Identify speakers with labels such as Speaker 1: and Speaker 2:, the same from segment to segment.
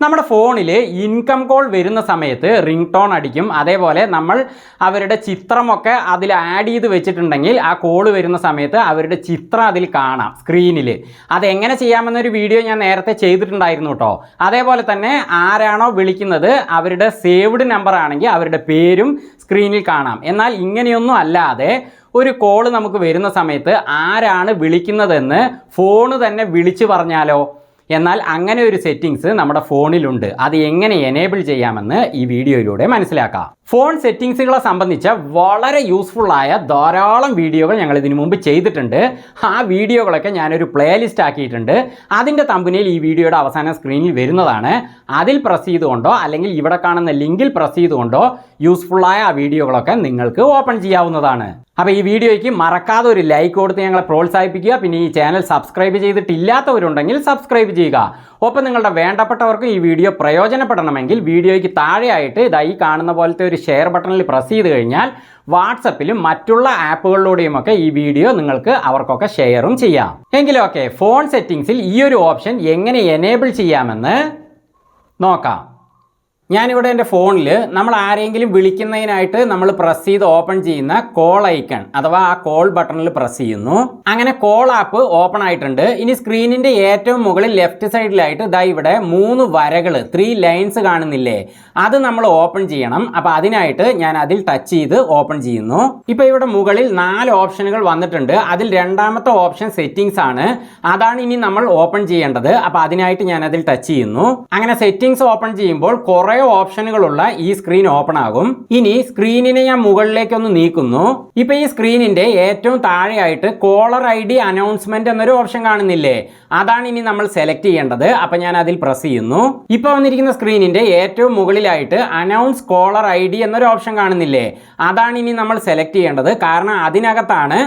Speaker 1: നമ്മുടെ ഫോണിൽ income call വരുന്ന സമയത്ത് റിംഗ് ടോൺ അടിക്കും. അതേപോലെ നമ്മൾ അവരുടെ ചിത്രമൊക്കെ അതിൽ ആഡ് ചെയ്ത് വെച്ചിട്ടുണ്ടെങ്കിൽ ആ കോൾ വരുന്ന സമയത്ത് അവരുടെ ചിത്രം അതിൽ കാണാം സ്ക്രീനിൽ. അതെങ്ങനെ ചെയ്യാമെന്നൊരു വീഡിയോ ഞാൻ നേരത്തെ ചെയ്തിട്ടുണ്ടായിരുന്നു കേട്ടോ. അതേപോലെ തന്നെ ആരാണോ വിളിക്കുന്നത് അവരുടെ സേവ്ഡ് നമ്പർ ആണെങ്കിൽ അവരുടെ പേരും സ്ക്രീനിൽ കാണാം. എന്നാൽ ഇങ്ങനെയൊന്നും അല്ലാതെ ഒരു കോൾ നമുക്ക് വരുന്ന സമയത്ത് ആരാണ് വിളിക്കുന്നതെന്ന് ഫോണ് തന്നെ വിളിച്ചു പറഞ്ഞാലോ? എന്നാൽ അങ്ങനെ ഒരു സെറ്റിങ്സ് നമ്മുടെ ഫോണിലുണ്ട്. അത് എങ്ങനെ എനേബിൾ ചെയ്യാമെന്ന് ഈ വീഡിയോയിലൂടെ മനസ്സിലാക്കാം. ഫോൺ സെറ്റിങ്സുകളെ സംബന്ധിച്ച വളരെ യൂസ്ഫുള്ളായ ധാരാളം വീഡിയോകൾ ഞങ്ങൾ ഇതിനു മുമ്പ് ചെയ്തിട്ടുണ്ട്. ആ വീഡിയോകളൊക്കെ ഞാനൊരു പ്ലേലിസ്റ്റ് ആക്കിയിട്ടുണ്ട്. അതിൻ്റെ തമ്പനെയിൽ ഈ വീഡിയോയുടെ അവസാന സ്ക്രീനിൽ വരുന്നതാണ്. അതിൽ പ്രസ് ചെയ്തുകൊണ്ടോ അല്ലെങ്കിൽ ഇവിടെ കാണുന്ന ലിങ്കിൽ പ്രസ് ചെയ്തുകൊണ്ടോ യൂസ്ഫുള്ളായ ആ വീഡിയോകളൊക്കെ നിങ്ങൾക്ക് ഓപ്പൺ ചെയ്യാവുന്നതാണ്. അപ്പോൾ ഈ വീഡിയോയ്ക്ക് മറക്കാതെ ഒരു ലൈക്ക് കൊടുത്ത് ഞങ്ങളെ പ്രോത്സാഹിപ്പിക്കുക. പിന്നെ ഈ ചാനൽ സബ്സ്ക്രൈബ് ചെയ്തിട്ടില്ലാത്തവരുണ്ടെങ്കിൽ സബ്സ്ക്രൈബ് ചെയ്യുക. ഒപ്പം നിങ്ങളുടെ വേണ്ടപ്പെട്ടവർക്കും ഈ വീഡിയോ പ്രയോജനപ്പെടണമെങ്കിൽ വീഡിയോയ്ക്ക് താഴെയായിട്ട് ഇതായി കാണുന്ന പോലത്തെ ഒരു ഷെയർ ബട്ടണിൽ പ്രസ് ചെയ്ത് കഴിഞ്ഞാൽ വാട്സപ്പിലും മറ്റുള്ള ആപ്പുകളിലൂടെയുമൊക്കെ ഈ വീഡിയോ നിങ്ങൾക്ക് അവർക്കൊക്കെ ഷെയറും ചെയ്യാം. എങ്കിലും ഓക്കെ, ഫോൺ സെറ്റിങ്സിൽ ഈ ഒരു ഓപ്ഷൻ എങ്ങനെ എനേബിൾ ചെയ്യാമെന്ന് നോക്കാം. ഞാനിവിടെ എൻ്റെ ഫോണിൽ നമ്മൾ ആരെങ്കിലും വിളിക്കുന്നതിനായിട്ട് നമ്മൾ പ്രസ് ചെയ്ത് ഓപ്പൺ ചെയ്യുന്ന കോൾ ഐക്കൺ അഥവാ ആ കോൾ ബട്ടണിൽ പ്രസ് ചെയ്യുന്നു. അങ്ങനെ കോൾ ആപ്പ് ഓപ്പൺ ആയിട്ടുണ്ട്. ഇനി സ്ക്രീനിൻ്റെ ഏറ്റവും മുകളിൽ ലെഫ്റ്റ് സൈഡിലായിട്ട് ഇതാ ഇവിടെ 3 വരകൾ 3 ലൈൻസ് കാണുന്നില്ലേ? അത് നമ്മൾ ഓപ്പൺ ചെയ്യണം. അപ്പോൾ അതിനായിട്ട് ഞാൻ അതിൽ ടച്ച് ചെയ്ത് ഓപ്പൺ ചെയ്യുന്നു. ഇപ്പോൾ ഇവിടെ മുകളിൽ 4 ഓപ്ഷനുകൾ വന്നിട്ടുണ്ട്. അതിൽ രണ്ടാമത്തെ ഓപ്ഷൻ സെറ്റിങ്സ് ആണ്. അതാണ് ഇനി നമ്മൾ ഓപ്പൺ ചെയ്യേണ്ടത്. അപ്പോൾ അതിനായിട്ട് ഞാൻ അതിൽ ടച്ച് ചെയ്യുന്നു. അങ്ങനെ സെറ്റിങ്സ് ഓപ്പൺ ചെയ്യുമ്പോൾ കുറേ ഓപ്ഷനുകളുള്ള ഈ സ്ക്രീൻ ഓപ്പൺ ആകും. ഇനി സ്ക്രീനിനെ ഞാൻ മുകളിലേക്ക് ഒന്ന് നീക്കുന്നു. ഇപ്പൊ ഈ സ്ക്രീനിന്റെ ഏറ്റവും താഴെയായിട്ട് കോളർ ID അനൗൺസ്മെന്റ് എന്നൊരു ഓപ്ഷൻ കാണുന്നില്ലേ? അതാണ് ഇനി നമ്മൾ സെലക്ട് ചെയ്യേണ്ടത്. അപ്പൊ ഞാൻ അതിൽ പ്രസ് ചെയ്യുന്നു. ഇപ്പൊ വന്നിരിക്കുന്ന സ്ക്രീനിന്റെ ഏറ്റവും മുകളിലായിട്ട് അനൗൺസ് കോളർ ID എന്നൊരു ഓപ്ഷൻ കാണുന്നില്ലേ? അതാണ് ഇനി നമ്മൾ സെലക്ട് ചെയ്യേണ്ടത്. കാരണം അതിനകത്താണ്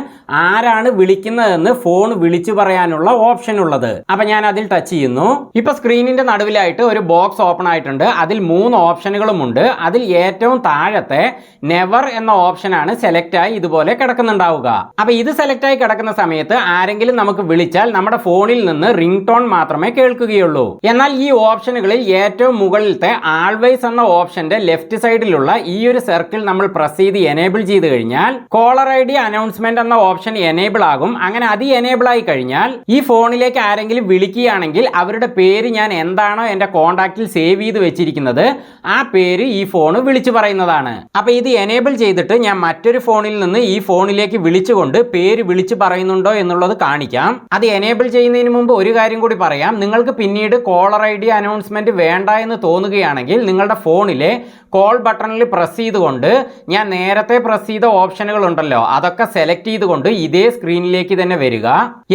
Speaker 1: ആരാണ് വിളിക്കുന്നതെന്ന് ഫോൺ വിളിച്ചു പറയാനുള്ള ഓപ്ഷൻ ഉള്ളത്. അപ്പൊ ഞാൻ അതിൽ ടച്ച് ചെയ്യുന്നു. ഇപ്പൊ സ്ക്രീനിന്റെ നടുവിലായിട്ട് ഒരു ബോക്സ് ഓപ്പൺ ആയിട്ടുണ്ട്. അതിൽ 3 ഓപ്ഷനുകളുമുണ്ട്. അതിൽ ഏറ്റവും താഴത്തെ നെവർ എന്ന ഓപ്ഷനാണ് സെലക്ട് ആയി ഇതുപോലെ കിടക്കുന്നുണ്ടാവുക. അപ്പൊ ഇത് സെലക്ട് ആയി കിടക്കുന്ന സമയത്ത് ആരെങ്കിലും നമുക്ക് വിളിച്ചാൽ നമ്മുടെ ഫോണിൽ നിന്ന് റിംഗ് ടോൺ മാത്രമേ കേൾക്കുകയുള്ളൂ. എന്നാൽ ഈ ഓപ്ഷനുകളിൽ ഏറ്റവും മുകളിലത്തെ ആൾവേസ് എന്ന ഓപ്ഷന്റെ ലെഫ്റ്റ് സൈഡിലുള്ള ഈ ഒരു സർക്കിൾ നമ്മൾ പ്രസ് ചെയ്ത് എനേബിൾ ചെയ്ത് കഴിഞ്ഞാൽ കോളർ ID അനൗൺസ്മെന്റ് എന്ന ഓപ്ഷൻ എനേബിൾ ആകും. അങ്ങനെ അത് എനേബിൾ ആയി കഴിഞ്ഞാൽ ഈ ഫോണിലേക്ക് ആരെങ്കിലും വിളിക്കുകയാണെങ്കിൽ അവരുടെ പേര് ഞാൻ എന്താണോ എന്റെ കോൺടാക്റ്റിൽ സേവ് ചെയ്ത് വെച്ചിരിക്കുന്നത് ആ പേര് ഈ ഫോൺ വിളിച്ചു പറയുന്നതാണ്. അപ്പൊ ഇത് എനേബിൾ ചെയ്തിട്ട് ഞാൻ മറ്റൊരു ഫോണിൽ നിന്ന് ഈ ഫോണിലേക്ക് വിളിച്ചുകൊണ്ട് പേര് വിളിച്ചു പറയുന്നുണ്ടോ എന്നുള്ളത് കാണിക്കാം. അത് എനേബിൾ ചെയ്യുന്നതിന് മുമ്പ് ഒരു കാര്യം കൂടി പറയാം. നിങ്ങൾക്ക് പിന്നീട് കോളർ ID അനൗൺസ്മെന്റ് വേണ്ട എന്ന് തോന്നുകയാണെങ്കിൽ നിങ്ങളുടെ ഫോണിലെ കോൾ ബട്ടണിൽ പ്രസ് ചെയ്തുകൊണ്ട് ഞാൻ നേരത്തെ പ്രസ് ചെയ്ത ഓപ്ഷനുകൾ ഉണ്ടല്ലോ അതൊക്കെ സെലക്ട് ചെയ്തുകൊണ്ട് ഇതേ സ്ക്രീനിലേക്ക് തന്നെ വരിക.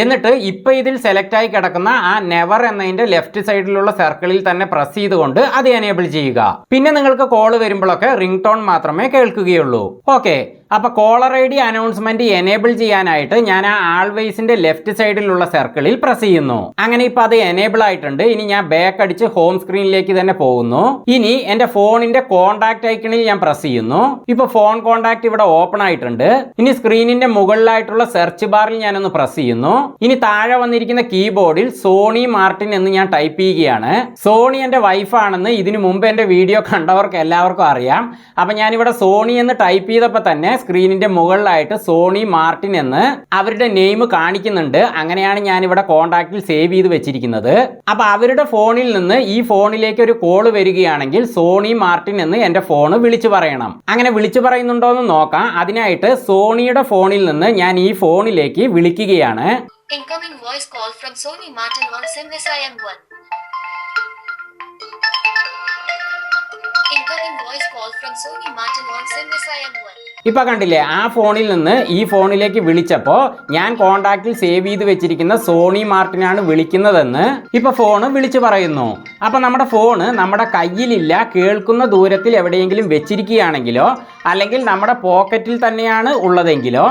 Speaker 1: എന്നിട്ട് ഇപ്പൊ ഇതിൽ സെലക്ട് ആയി കിടക്കുന്ന ആ നെവർ എന്നതിന്റെ ലെഫ്റ്റ് സൈഡിലുള്ള സർക്കിളിൽ തന്നെ പ്രസ് ചെയ്തുകൊണ്ട് അത് എനേബിൾ ചെയ്യുക. പിന്നെ നിങ്ങൾക്ക് കോൾ വരുമ്പോഴൊക്കെ റിംഗ് ടോൺ മാത്രമേ കേൾക്കുകയുള്ളൂ. ഓക്കെ, അപ്പൊ കോളർ ID അനൗൺസ്മെന്റ് എനേബിൾ ചെയ്യാനായിട്ട് ഞാൻ ആ ആൾവേസിന്റെ ലെഫ്റ്റ് സൈഡിലുള്ള സർക്കിളിൽ പ്രസ് ചെയ്യുന്നു. അങ്ങനെ ഇപ്പൊ അത് എനേബിൾ ആയിട്ടുണ്ട്. ഇനി ഞാൻ ബാക്ക് അടിച്ച് ഹോം സ്ക്രീനിലേക്ക് തന്നെ പോകുന്നു. ഇനി എന്റെ ഫോണിന്റെ കോൺടാക്ട് ഐക്കണിൽ ഞാൻ പ്രസ് ചെയ്യുന്നു. ഇപ്പൊ ഫോൺ കോൺടാക്ട് ഇവിടെ ഓപ്പൺ ആയിട്ടുണ്ട്. ഇനി സ്ക്രീനിന്റെ മുകളിലായിട്ടുള്ള സെർച്ച് ബാറിൽ ഞാനൊന്ന് പ്രസ് ചെയ്യുന്നു. ഇനി താഴെ വന്നിരിക്കുന്ന കീബോർഡിൽ സോണി മാർട്ടിൻ എന്ന് ഞാൻ ടൈപ്പ് ചെയ്യുകയാണ്. സോണി എന്റെ വൈഫാണെന്ന് ഇതിനു മുമ്പ് എന്റെ വീഡിയോ കണ്ടവർക്ക് എല്ലാവർക്കും അറിയാം. അപ്പൊ ഞാനിവിടെ സോണി എന്ന് ടൈപ്പ് ചെയ്തപ്പോൾ തന്നെ സ്ക്രീനിന്റെ മുകളിലായിട്ട് സോണി മാർട്ടിൻ എന്ന് അവരുടെ നെയിം കാണിക്കുന്നുണ്ട്. അങ്ങനെയാണ് ഞാൻ ഇവിടെ കോൺടാക്റ്റിൽ സേവ് ചെയ്ത് വെച്ചിരിക്കുന്നത്. അപ്പൊ അവരുടെ ഫോണിൽ നിന്ന് ഈ ഫോണിലേക്ക് ഒരു കോൾ വരികയാണെങ്കിൽ സോണി മാർട്ടിൻ എന്ന് എന്റെ ഫോൺ വിളിച്ചു പറയണം. അങ്ങനെ വിളിച്ചു പറയുന്നുണ്ടോ എന്ന് നോക്കാം. അതിനായിട്ട് സോണിയുടെ ഫോണിൽ നിന്ന് ഞാൻ ഈ ഫോണിലേക്ക് വിളിക്കുകയാണ്.
Speaker 2: Incoming voice call from Sony Martin on SIM SIM1. Incoming voice call from Sony Martin on SIM SIM1.
Speaker 1: ഇപ്പൊ കണ്ടില്ലേ, ആ ഫോണിൽ നിന്ന് ഈ ഫോണിലേക്ക് വിളിച്ചപ്പോൾ ഞാൻ കോൺടാക്റ്റിൽ സേവ് ചെയ്ത് വെച്ചിരിക്കുന്ന സോണി മാർട്ടിനാണ് വിളിക്കുന്നതെന്ന് ഇപ്പൊ ഫോണ് വിളിച്ചു പറയുന്നു. അപ്പൊ നമ്മുടെ ഫോണ് നമ്മുടെ കയ്യിലില്ല, കേൾക്കുന്ന ദൂരത്തിൽ എവിടെയെങ്കിലും വെച്ചിരിക്കുകയാണെങ്കിലോ അല്ലെങ്കിൽ നമ്മുടെ പോക്കറ്റിൽ തന്നെയാണ് ഉള്ളതെങ്കിലോ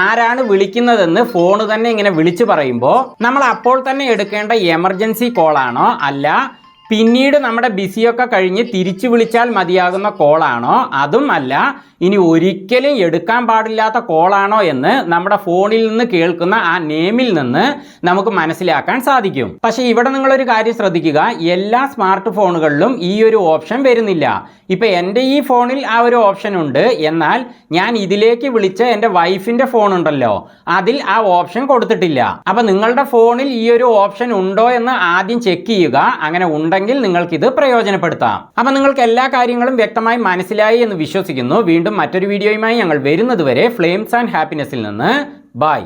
Speaker 1: ആരാണ് വിളിക്കുന്നതെന്ന് ഫോണ് തന്നെ ഇങ്ങനെ വിളിച്ചു പറയുമ്പോൾ നമ്മൾ അപ്പോൾ തന്നെ എടുക്കേണ്ട എമർജൻസി കോളാണോ അല്ല പിന്നീട് നമ്മുടെ ബിസിയൊക്കെ കഴിഞ്ഞ് തിരിച്ചു വിളിച്ചാൽ മതിയാകുന്ന കോളാണോ, അതും അല്ല ഇനി ഒരിക്കലും എടുക്കാൻ പാടില്ലാത്ത കോളാണോ എന്ന് നമ്മുടെ ഫോണിൽ നിന്ന് കേൾക്കുന്ന ആ നെയിമിൽ നിന്ന് നമുക്ക് മനസ്സിലാക്കാൻ സാധിക്കും. പക്ഷേ ഇവിടെ നിങ്ങളൊരു കാര്യം ശ്രദ്ധിക്കുക, എല്ലാ സ്മാർട്ട് ഫോണുകളിലും ഈ ഒരു ഓപ്ഷൻ വരുന്നില്ല. ഇപ്പം എൻ്റെ ഈ ഫോണിൽ ആ ഒരു ഓപ്ഷൻ ഉണ്ട്, എന്നാൽ ഞാൻ ഇതിലേക്ക് വിളിച്ച എൻ്റെ വൈഫിൻ്റെ ഫോൺ ഉണ്ടല്ലോ, അതിൽ ആ ഓപ്ഷൻ കൊടുത്തിട്ടില്ല. അപ്പം നിങ്ങളുടെ ഫോണിൽ ഈ ഒരു ഓപ്ഷൻ ഉണ്ടോ എന്ന് ആദ്യം ചെക്ക് ചെയ്യുക. അങ്ങനെ ഉണ്ടെങ്കിൽ നിങ്ങൾക്കിത് പ്രയോജനപ്പെടുത്താം. അപ്പം നിങ്ങൾക്ക് എല്ലാ കാര്യങ്ങളും വ്യക്തമായി മനസ്സിലായി എന്ന് വിശ്വസിക്കുന്നു. വീണ്ടും മറ്റൊരു വീഡിയോയുമായി ഞങ്ങൾ വരുന്നത് വരെ ഫ്ലെയിംസ് ആൻഡ് ഹാപ്പിനെസ്സിൽ നിന്ന് ബൈ.